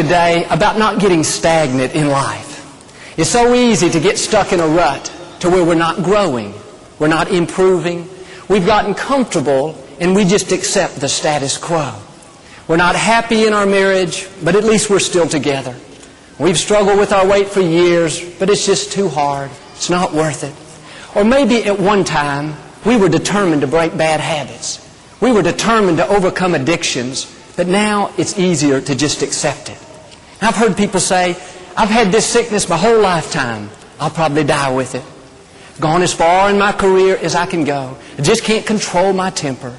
today about not getting stagnant in life. It's so easy to get stuck in a rut to where we're not growing, we're not improving. We've gotten comfortable and we just accept the status quo. We're not happy in our marriage, but at least we're still together. We've struggled with our weight for years, but it's just too hard. It's not worth it. Or maybe at one time, we were determined to break bad habits. We were determined to overcome addictions, but now it's easier to just accept it. I've heard people say, I've had this sickness my whole lifetime. I'll probably die with it. I've gone as far in my career as I can go. I just can't control my temper.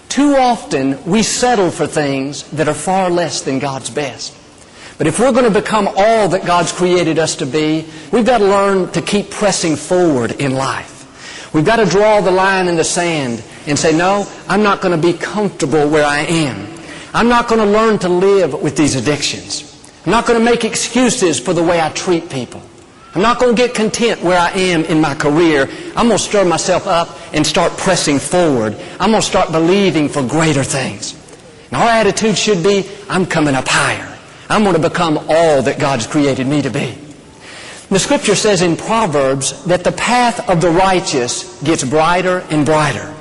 Too often, we settle for things that are far less than God's best. But if we're going to become all that God's created us to be, we've got to learn to keep pressing forward in life. We've got to draw the line in the sand and say, no, I'm not going to be comfortable where I am. I'm not going to learn to live with these addictions. I'm not going to make excuses for the way I treat people. I'm not going to get content where I am in my career. I'm going to stir myself up and start pressing forward. I'm going to start believing for greater things. And our attitude should be, I'm coming up higher. I'm going to become all that God's created me to be. The Scripture says in Proverbs that the path of the righteous gets brighter and brighter.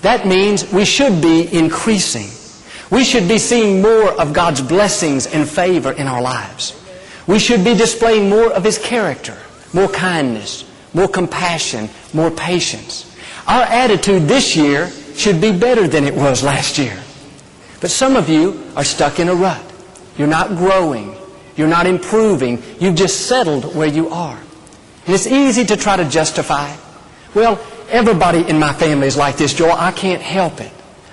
That means we should be increasing. We should be seeing more of God's blessings and favor in our lives. We should be displaying more of His character, more kindness, more compassion, more patience. Our attitude this year should be better than it was last year. But some of you are stuck in a rut. You're not growing. You're not improving. You've just settled where you are. And it's easy to try to justify. Well, everybody in my family is like this, Joel. I can't help it.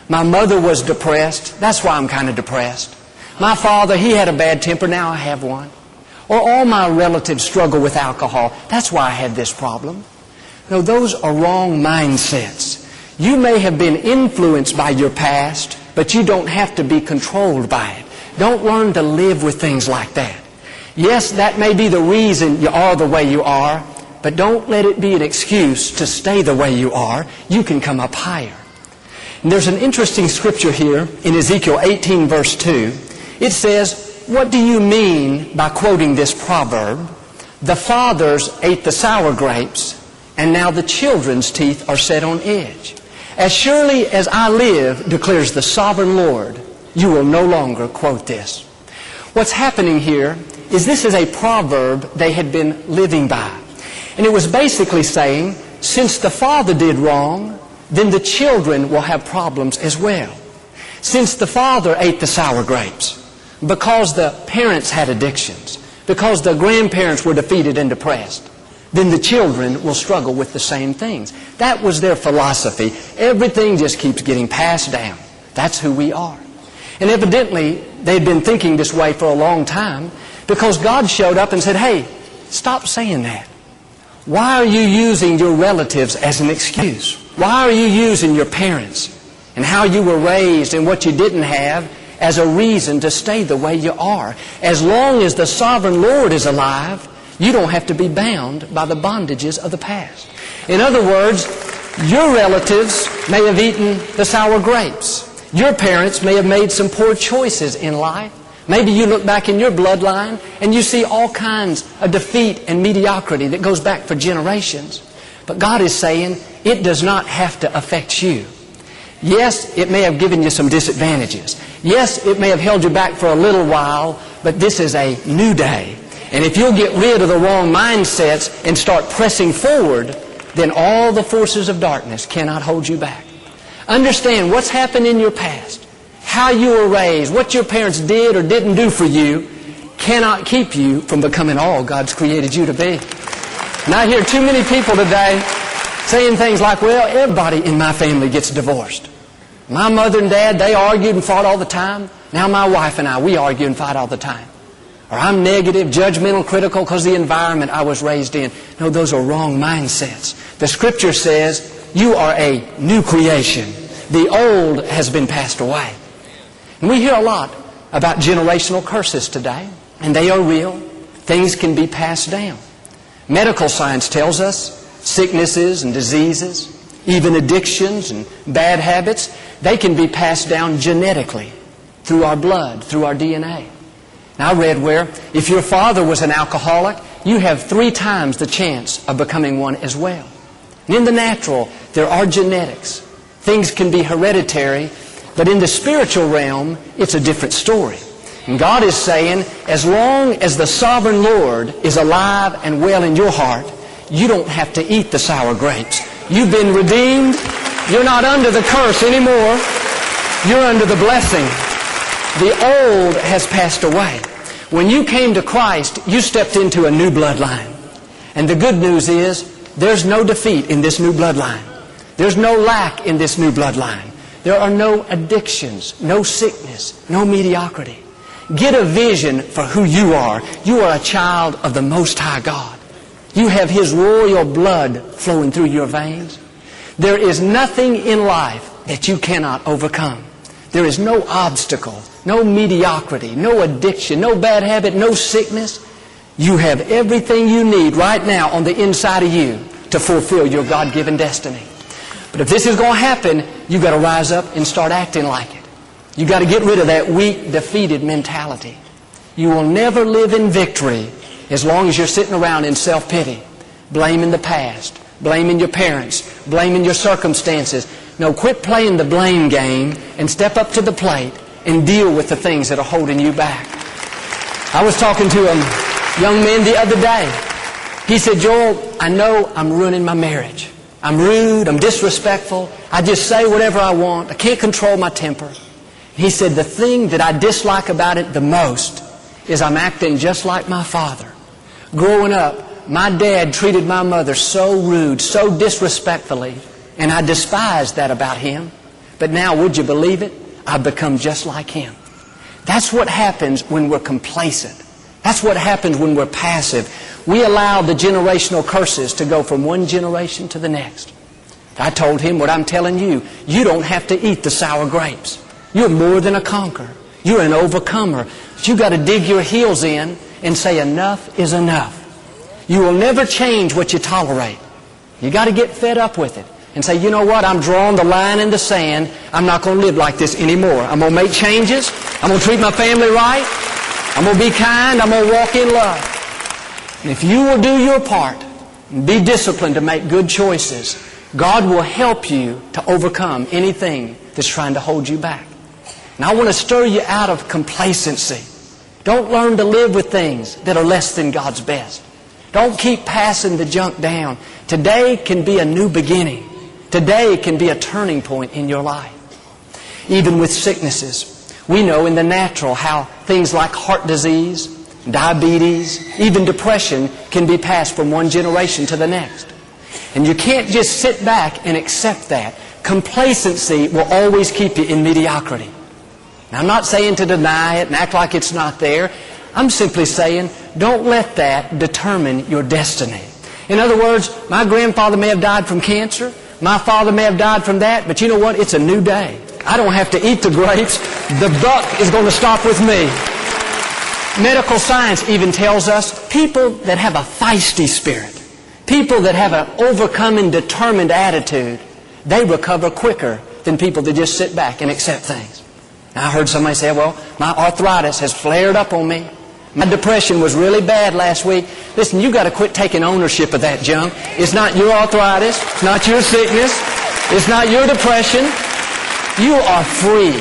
My mother was depressed. That's why I'm kind of depressed. My father, he had a bad temper. Now I have one. Or all my relatives struggle with alcohol. That's why I had this problem. No, those are wrong mindsets. You may have been influenced by your past, but you don't have to be controlled by it. Don't learn to live with things like that. Yes, that may be the reason you are the way you are, but don't let it be an excuse to stay the way you are. You can come up higher. And there's an interesting scripture here in Ezekiel 18, verse 2. It says, what do you mean by quoting this proverb? The fathers ate the sour grapes, and now the children's teeth are set on edge. As surely as I live, declares the sovereign Lord, you will no longer quote this. What's happening here is this is a proverb they had been living by. And it was basically saying, since the father did wrong, then the children will have problems as well. Since the father ate the sour grapes, because the parents had addictions, because the grandparents were defeated and depressed, then the children will struggle with the same things. That was their philosophy. Everything just keeps getting passed down. That's who we are. And evidently, they'd been thinking this way for a long time because God showed up and said, hey, stop saying that. Why are you using your relatives as an excuse? Why are you using your parents and how you were raised and what you didn't have as a reason to stay the way you are? As long as the sovereign Lord is alive, you don't have to be bound by the bondages of the past. In other words, your relatives may have eaten the sour grapes. Your parents may have made some poor choices in life. Maybe you look back in your bloodline and you see all kinds of defeat and mediocrity that goes back for generations. But God is saying it does not have to affect you. Yes, it may have given you some disadvantages. Yes, it may have held you back for a little while, but this is a new day. And if you'll get rid of the wrong mindsets and start pressing forward, then all the forces of darkness cannot hold you back. Understand what's happened in your past, how you were raised, what your parents did or didn't do for you cannot keep you from becoming all God's created you to be. And I hear too many people today saying things like, well, everybody in my family gets divorced. My mother and dad, they argued and fought all the time. Now my wife and I, we argue and fight all the time. Or I'm negative, judgmental, critical because of the environment I was raised in. No, those are wrong mindsets. The Scripture says you are a new creation. The old has been passed away. And we hear a lot about generational curses today, and they are real. Things can be passed down. Medical science tells us sicknesses and diseases, even addictions and bad habits, they can be passed down genetically through our blood, through our DNA. And I read where if your father was an alcoholic, you have 3 times the chance of becoming one as well. And in the natural, there are genetics. Things can be hereditary, but in the spiritual realm, it's a different story. And God is saying, as long as the sovereign Lord is alive and well in your heart, you don't have to eat the sour grapes. You've been redeemed. You're not under the curse anymore. You're under the blessing. The old has passed away. When you came to Christ, you stepped into a new bloodline. And the good news is, there's no defeat in this new bloodline. There's no lack in this new bloodline. There are no addictions, no sickness, no mediocrity. Get a vision for who you are. You are a child of the Most High God. You have His royal blood flowing through your veins. There is nothing in life that you cannot overcome. There is no obstacle, no mediocrity, no addiction, no bad habit, no sickness. You have everything you need right now on the inside of you to fulfill your God-given destiny. But if this is going to happen, you've got to rise up and start acting like it. You've got to get rid of that weak, defeated mentality. You will never live in victory as long as you're sitting around in self-pity, blaming the past, blaming your parents, blaming your circumstances. No, quit playing the blame game and step up to the plate and deal with the things that are holding you back. I was talking to a young man the other day. He said, Joel, I know I'm ruining my marriage. I'm rude, I'm disrespectful, I just say whatever I want, I can't control my temper. He said, the thing that I dislike about it the most is I'm acting just like my father. Growing up, my dad treated my mother so rude, so disrespectfully, and I despised that about him. But now, would you believe it? I've become just like him. That's what happens when we're complacent. That's what happens when we're passive. We allow the generational curses to go from one generation to the next. I told him what I'm telling you. You don't have to eat the sour grapes. You're more than a conqueror. You're an overcomer. But you've got to dig your heels in and say enough is enough. You will never change what you tolerate. You've got to get fed up with it and say, you know what, I'm drawing the line in the sand. I'm not going to live like this anymore. I'm going to make changes. I'm going to treat my family right. I'm going to be kind. I'm going to walk in love. And if you will do your part and be disciplined to make good choices, God will help you to overcome anything that's trying to hold you back. And I want to stir you out of complacency. Don't learn to live with things that are less than God's best. Don't keep passing the junk down. Today can be a new beginning. Today can be a turning point in your life. Even with sicknesses, we know in the natural how things like heart disease, diabetes, even depression can be passed from one generation to the next. And you can't just sit back and accept that. Complacency will always keep you in mediocrity. Now, I'm not saying to deny it and act like it's not there. I'm simply saying don't let that determine your destiny. In other words, my grandfather may have died from cancer. My father may have died from that. But you know what? It's a new day. I don't have to eat the grapes. The buck is going to stop with me. Medical science even tells us people that have a feisty spirit, people that have an overcoming, determined attitude, they recover quicker than people that just sit back and accept things. Now, I heard somebody say, well, my arthritis has flared up on me. My depression was really bad last week. Listen, you've got to quit taking ownership of that junk. It's not your arthritis. It's not your sickness. It's not your depression. You are free.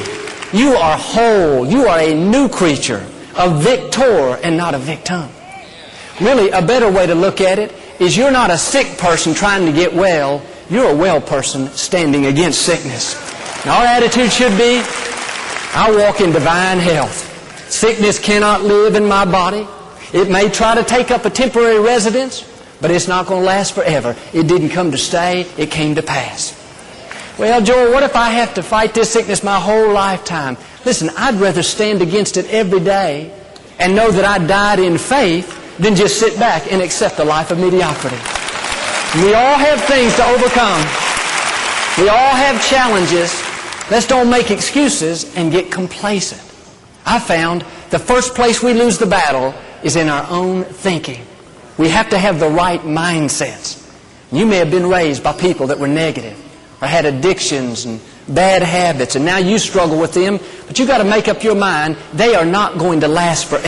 You are whole. You are a new creature, a victor and not a victim. Really, a better way to look at it is you're not a sick person trying to get well. You're a well person standing against sickness. And our attitude should be, I walk in divine health. Sickness cannot live in my body. It may try to take up a temporary residence, but it's not going to last forever. It didn't come to stay. It came to pass. Well, Joel, what if I have to fight this sickness my whole lifetime? Listen, I'd rather stand against it every day and know that I died in faith than just sit back and accept a life of mediocrity. We all have things to overcome. We all have challenges. Let's don't make excuses and get complacent. I found the first place we lose the battle is in our own thinking. We have to have the right mindsets. You may have been raised by people that were negative or had addictions and bad habits, and now you struggle with them, but you've got to make up your mind they are not going to last forever.